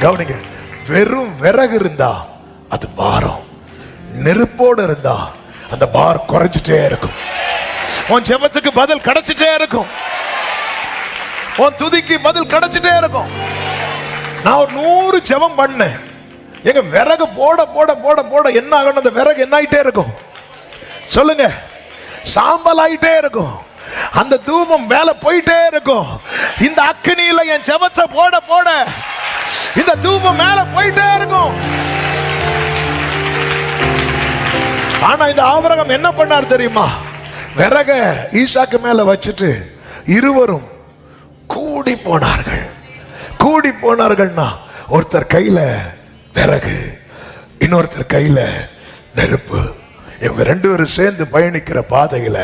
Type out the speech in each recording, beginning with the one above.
கவனிங்க, வெறும் விறகு இருந்தா அது பாரம், நெருப்போடு இருந்தா அந்த பாரம் குறைஞ்சிட்டே இருக்கும். உன் ஜெபத்துக்கு பதில் கிடைச்சிட்டே இருக்கும், உன் துதிக்கு பதில் கிடைச்சிட்டே இருக்கும். நான் ஒரு 100 ஜெபம் பண்ணேன், எங்க விறகு போட போட போட போட என்ன ஆகணும், அந்த விறகு என்ன ஆயிட்டே இருக்கும் சொல்லுங்க, சாம்பல் ஆயிட்டே இருக்கும், அந்த தூபம் மேல போயிட்டே இருக்கும். இந்த அக்கினியில என் ஜெபத்தை போட போட இந்த தூபம் மேல போயிட்டே இருக்கும். ஆனா இந்த ஆபிரகாம் என்ன பண்ணார் தெரியுமா? விறக ஈசாக்கு மேல வச்சுட்டு இருவரும் கூடி போனார்கள். கூடி போனார்கள்னா ஒருத்தர் கையில விறகு, இன்னொருத்தர் கையில நெருப்பு. இவங்க 2 பேரும் சேர்ந்து பயணிக்கிற பாதையில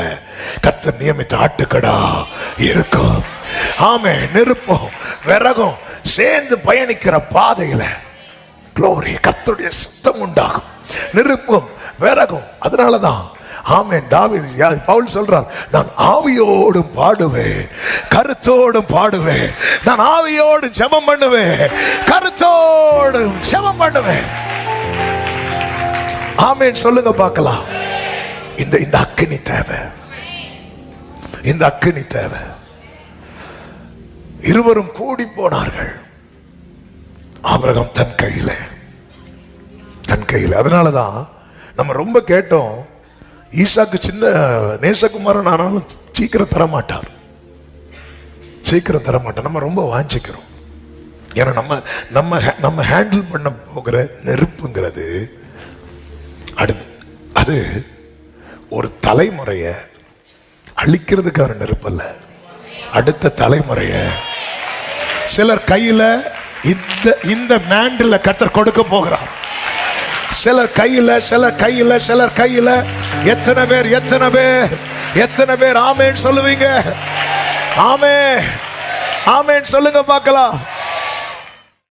கர்த்தர் நியமித்த ஆட்டுக்கடா இருக்கும். ஆமே, நெருப்பும் விறகும் சேர்ந்து பயணிக்கிற பாதையில க்ளோரி, கர்த்தருடைய சத்தம் உண்டாகும். நெருப்பும் விறகும். அதனாலதான் ஆமென், தாவீது பவுல் சொல்றார், நான் ஆவியோடும் பாடுவேன், கருத்தோடும் பாடுவேன். நான் ஆவியோடும் ஜெபம் பண்ணுவேன், கருத்தோடும் ஜெபம் பண்ணுவேன். ஆமென் சொல்லுங்க பார்க்கலாம். இந்த அக்கினி தேவை, இந்த அக்கினி தேவை. இருவரும் கூடி போனார்கள். ஆபிரகாம் தன் கையில. அதனாலதான் நம்ம ரொம்ப கேட்டோம், ஈசாக்கு சின்ன நேசகுமாரன் ஆனாலும் சீக்கிரம் தரமாட்டார். நம்ம ரொம்ப வாஞ்சிக்கிறோம். ஏன்னா நம்ம ஹேண்டில் பண்ண போகிற நெருப்புங்கிறது அது ஒரு தலைமுறைய அழிக்கிறதுக்கான நெருப்பல்ல, அடுத்த தலைமுறைய. சிலர் கையில இந்த மேண்டில் கர்த்தர் கொடுக்க போகிறார். சிலர் கையில எத்தனை பேர் ஆமேன் சொல்லுவீங்க? ஆமேன் சொல்லுங்க பார்க்கலாம்.